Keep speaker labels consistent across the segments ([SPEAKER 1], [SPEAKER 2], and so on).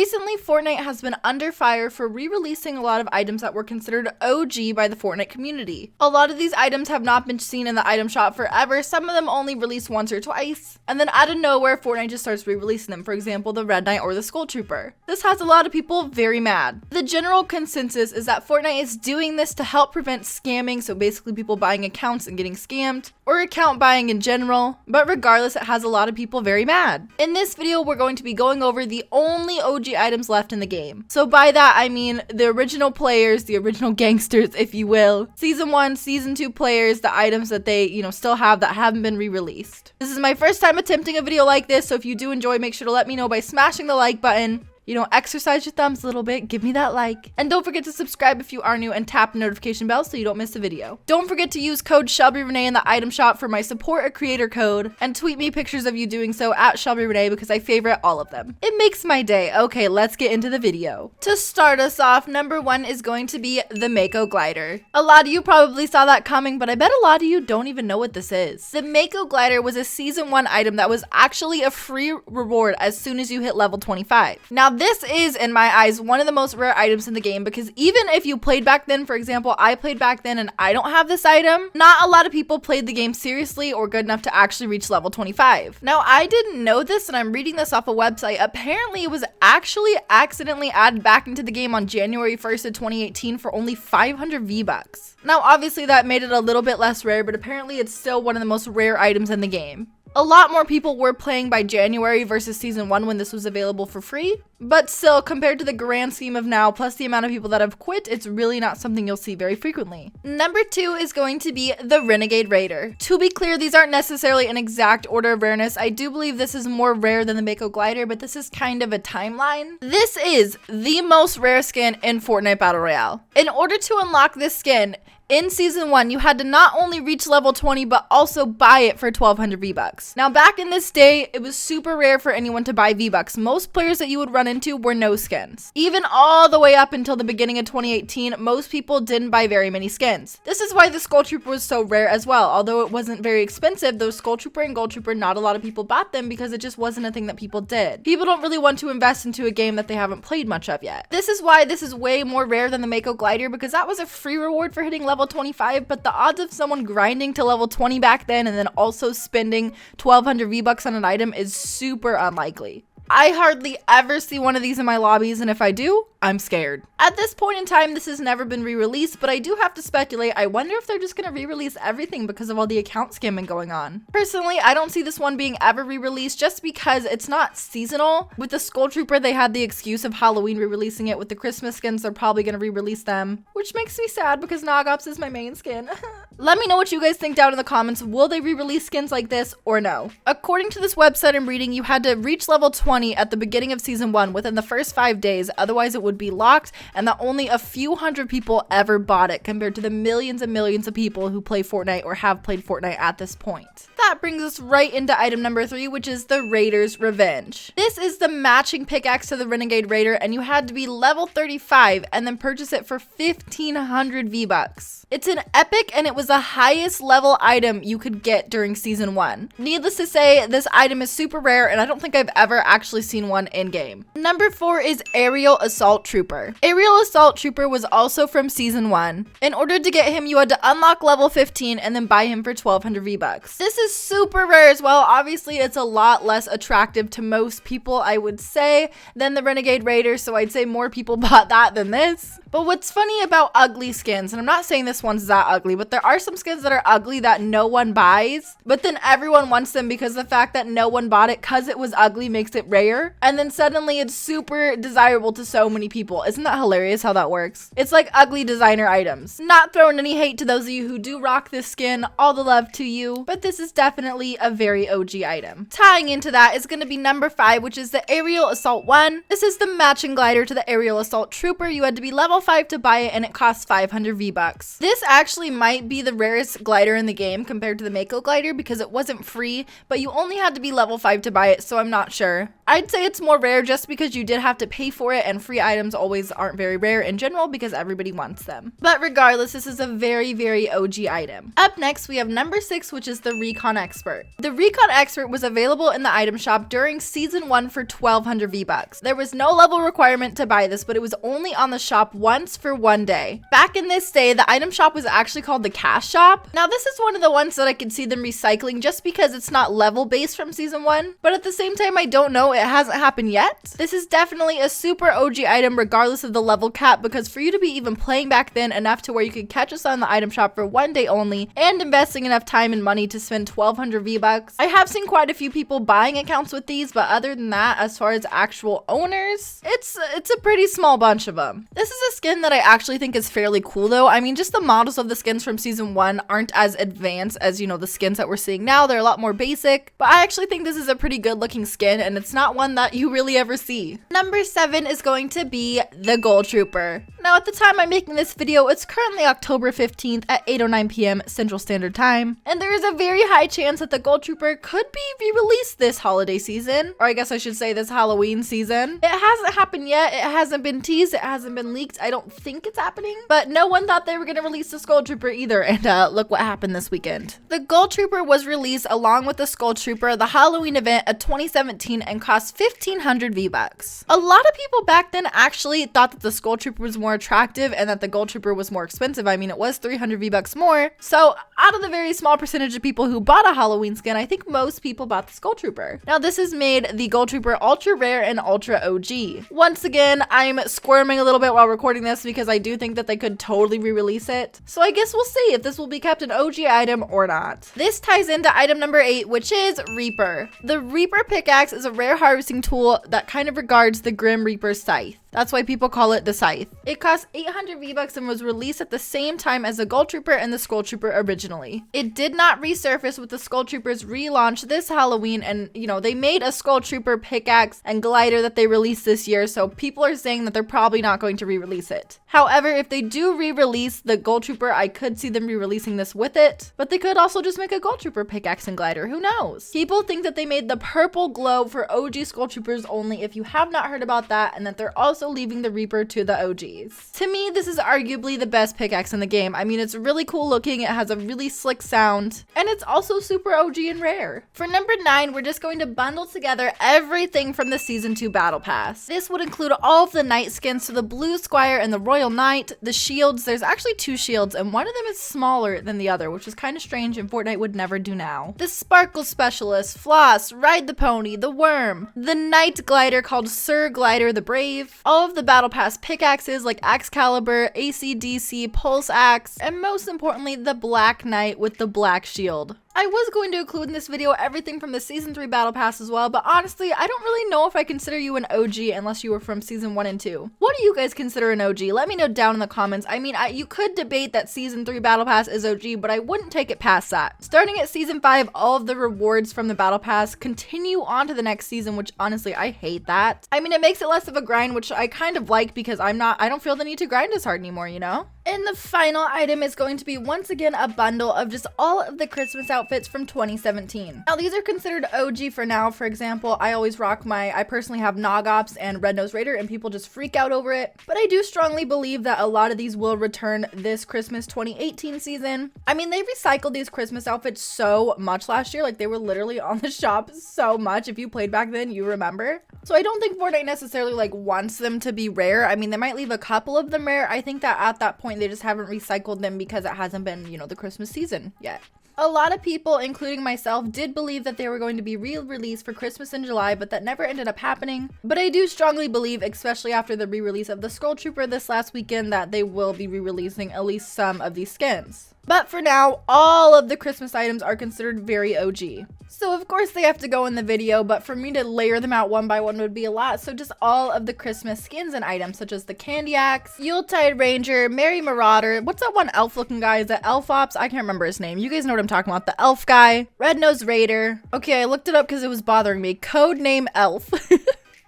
[SPEAKER 1] Recently, Fortnite has been under fire for re-releasing a lot of items that were considered OG by the Fortnite community. A lot of these items have not been seen in the item shop forever, some of them only released once or twice, and then out of nowhere, Fortnite just starts re-releasing them, for example, the Red Knight or the Skull Trooper. This has a lot of people very mad. The general consensus is that Fortnite is doing this to help prevent scamming, so basically people buying accounts and getting scammed, or account buying in general, but regardless, it has a lot of people very mad. In this video, we're going to be going over the only OG items left in the game. So by that, I mean the original players, the original gangsters, if you will. Season 1, Season 2 players, the items that they, still have that haven't been re-released. This is my first time attempting a video like this, so if you do enjoy, make sure to let me know by smashing the like button. Exercise your thumbs a little bit, give me that like. And don't forget to subscribe if you are new and tap the notification bell so you don't miss a video. Don't forget to use code SHELBYRENAE in the item shop for my support a creator code, and tweet me pictures of you doing so at SHELBYRENAE because I favorite all of them. It makes my day. Okay, let's get into the video. To start us off, number 1 is going to be the Mako Glider. A lot of you probably saw that coming, but I bet a lot of you don't even know what this is. The Mako Glider was a Season 1 item that was actually a free reward as soon as you hit level 25. Now, this is, in my eyes, one of the most rare items in the game because even if you played back then, for example, I played back then and I don't have this item, not a lot of people played the game seriously or good enough to actually reach level 25. Now, I didn't know this and I'm reading this off a website. Apparently, it was actually accidentally added back into the game on January 1st of 2018 for only 500 V-Bucks. Now, obviously, that made it a little bit less rare, but apparently it's still one of the most rare items in the game. A lot more people were playing by January versus Season 1 when this was available for free, but still, compared to the grand scheme of now, plus the amount of people that have quit, it's really not something you'll see very frequently. Number 2 is going to be the Renegade Raider. To be clear, these aren't necessarily an exact order of rareness. I do believe this is more rare than the Mako Glider, but this is kind of a timeline. This is the most rare skin in Fortnite Battle Royale. In order to unlock this skin, in Season 1, you had to not only reach level 20, but also buy it for 1,200 V-Bucks. Now, back in this day, it was super rare for anyone to buy V-Bucks. Most players that you would run into were no skins. Even all the way up until the beginning of 2018, most people didn't buy very many skins. This is why the Skull Trooper was so rare as well. Although it wasn't very expensive, those Skull Trooper and Gold Trooper, not a lot of people bought them because it just wasn't a thing that people did. People don't really want to invest into a game that they haven't played much of yet. This is why this is way more rare than the Mako Glider because that was a free reward for hitting level 25, but the odds of someone grinding to level 20 back then and then also spending 1,200 V-Bucks on an item is super unlikely. I hardly ever see one of these in my lobbies, and if I do, I'm scared. At this point in time, this has never been re-released, but I do have to speculate. I wonder if they're just gonna re-release everything because of all the account scamming going on. Personally, I don't see this one being ever re-released just because it's not seasonal. With the Skull Trooper, they had the excuse of Halloween re-releasing it. With the Christmas skins, they're probably gonna re-release them, which makes me sad because Nogops is my main skin. Let me know what you guys think down in the comments. Will they re-release skins like this or no? According to this website I'm reading, you had to reach level 20 at the beginning of Season 1 within the first 5 days, otherwise it would be locked, and that only a few hundred people ever bought it compared to the millions and millions of people who play Fortnite or have played Fortnite at this point. That brings us right into item number 3, which is the Raider's Revenge. This is the matching pickaxe to the Renegade Raider, and you had to be level 35 and then purchase it for 1,500 V-Bucks. It's an epic, and it was the highest level item you could get during Season 1. Needless to say, this item is super rare, and I don't think I've ever actually seen one in game. Number 4 is Aerial Assault Trooper. Aerial Assault Trooper was also from Season 1. In order to get him, you had to unlock level 15 and then buy him for 1,200 V-Bucks. This is super rare as well. Obviously, it's a lot less attractive to most people, I would say, than the Renegade Raider, so I'd say more people bought that than this. But what's funny about ugly skins, and I'm not saying this one's that ugly, but there are some skins that are ugly that no one buys, but then everyone wants them because the fact that no one bought it because it was ugly makes it rare, and then suddenly it's super desirable to so many people. Isn't that hilarious how that works? It's like ugly designer items. Not throwing any hate to those of you who do rock this skin, all the love to you, but this is definitely a very OG item. Tying into that is going to be number 5, which is the Aerial Assault 1. This is the matching glider to the Aerial Assault Trooper. You had to be level 5 to buy it, and it costs 500 V-Bucks. This actually might be the rarest glider in the game compared to the Mako Glider because it wasn't free, but you only had to be level 5 to buy it, so I'm not sure. I'd say it's more rare just because you did have to pay for it, and free items always aren't very rare in general because everybody wants them. But regardless, this is a very, very OG item. Up next, we have number 6, which is the Recon Expert. The Recon Expert was available in the item shop during season 1 for 1200 V-Bucks. There was no level requirement to buy this, but it was only on the shop once for one day. Back in this day, the item shop was actually called the cash shop. Now, this is one of the ones that I could see them recycling just because it's not level based from season 1, but at the same time, I don't know, it hasn't happened yet. This is definitely a super OG item regardless of the level cap, because for you to be even playing back then enough to where you could catch us on the item shop for one day only and investing enough time and money to spend 1200 V-Bucks. I have seen quite a few people buying accounts with these, but other than that, as far as actual owners, it's a pretty small bunch of them. This is a skin that I actually think is fairly cool though. I mean, just the models of the skins from season 1 aren't as advanced as, you know, the skins that we're seeing now. They're a lot more basic, but I actually think this is a pretty good looking skin, and it's not one that you really ever see. Number 7 is going to be the Gold Trooper. Now, at the time I'm making this video, it's currently October 15th at 8:09 p.m. Central Standard Time, and there is a very high chance that the Gold Trooper could be re-released this holiday season, or I guess I should say this Halloween season. It hasn't happened yet, it hasn't been teased, it hasn't been leaked, I don't think it's happening, but no one thought they were going to release this Gold Trooper either, and look what happened this weekend. The Gold Trooper was released along with the Skull Trooper, the Halloween event of 2017, and cost 1500 V-Bucks. A lot of people back then actually thought that the Skull Trooper was more attractive and that the Gold Trooper was more expensive. I mean, it was 300 V-Bucks more, so out of the very small percentage of people who bought a Halloween skin, I think most people bought the Skull Trooper. Now, this has made the Gold Trooper ultra rare and ultra OG. Once again, I'm squirming a little bit while recording this because I do think that they could totally re-release it. So I guess we'll see if this will be kept an OG item or not. This ties into item number 8, which is Reaper. The Reaper pickaxe is a rare harvesting tool that kind of regards the Grim Reaper's scythe. That's why people call it the Scythe. It cost 800 V-Bucks and was released at the same time as the Gold Trooper and the Skull Trooper originally. It did not resurface with the Skull Trooper's relaunch this Halloween, and you know, they made a Skull Trooper pickaxe and glider that they released this year, so people are saying that they're probably not going to re-release it. However, if they do re-release the Gold Trooper, I could see them re-releasing this with it, but they could also just make a Gold Trooper pickaxe and glider, who knows? People think that they made the purple glow for OG Skull Troopers only if you have not heard about that, and that they're also leaving the Reaper to the OGs. To me, this is arguably the best pickaxe in the game. I mean, it's really cool looking, it has a really slick sound, and it's also super OG and rare. For number 9, we're just going to bundle together everything from the Season 2 Battle Pass. This would include all of the Knight skins, so the Blue Squire and the Royal Knight, the shields, there's actually 2 shields, and one of them is smaller than the other, which is kind of strange and Fortnite would never do now. The Sparkle Specialist, Floss, Ride the Pony, the Worm, the Knight Glider called Sir Glider the Brave, all of the Battle Pass pickaxes like Excalibur, ACDC, Pulse Axe, and most importantly, the Black Knight with the black shield. I was going to include in this video everything from the Season 3 Battle Pass as well, but honestly, I don't really know if I consider you an OG unless you were from Season 1 and 2. What do you guys consider an OG? Let me know down in the comments. I mean, you could debate that Season 3 Battle Pass is OG, but I wouldn't take it past that. Starting at Season 5, all of the rewards from the Battle Pass continue on to the next season, which honestly, I hate that. I mean, it makes it less of a grind, which I kind of like because I don't feel the need to grind as hard anymore, you know? And the final item is going to be once again a bundle of just all of the Christmas outfits from 2017. Now these are considered OG for now. For example, I always rock I personally have Nog Ops and Renegade Raider, and people just freak out over it. But I do strongly believe that a lot of these will return this Christmas 2018 season. I mean, they recycled these Christmas outfits so much last year. Like, they were literally on the shop so much. If you played back then, you remember. So I don't think Fortnite necessarily like wants them to be rare. I mean, they might leave a couple of them rare. I think that at that point they just haven't recycled them because it hasn't been, you know, the Christmas season yet. A lot of people, including myself, did believe that they were going to be re-released for Christmas in July, but that never ended up happening. But I do strongly believe, especially after the re-release of the Skull Trooper this last weekend, that they will be re-releasing at least some of these skins. But for now, all of the Christmas items are considered very OG. So of course they have to go in the video, but for me to layer them out one by one would be a lot. So just all of the Christmas skins and items, such as the Candy Axe, Yuletide Ranger, Merry Marauder, what's that one elf looking guy? Is that Elf Ops? I can't remember his name. You guys know what I'm talking about. The elf guy, Red-Nosed Raider. Okay, I looked it up because it was bothering me. Codename Elf.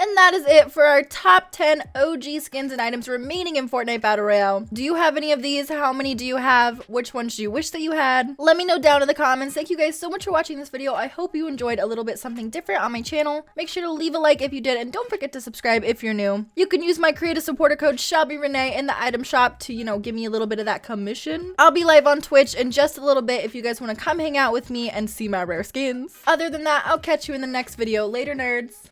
[SPEAKER 1] And that is it for our top 10 OG skins and items remaining in Fortnite Battle Royale. Do you have any of these? How many do you have? Which ones do you wish that you had? Let me know down in the comments. Thank you guys so much for watching this video. I hope you enjoyed a little bit something different on my channel. Make sure to leave a like if you did, and don't forget to subscribe if you're new. You can use my creative supporter code SHELBYRENAE in the item shop to, you know, give me a little bit of that commission. I'll be live on Twitch in just a little bit if you guys want to come hang out with me and see my rare skins. Other than that, I'll catch you in the next video. Later, nerds.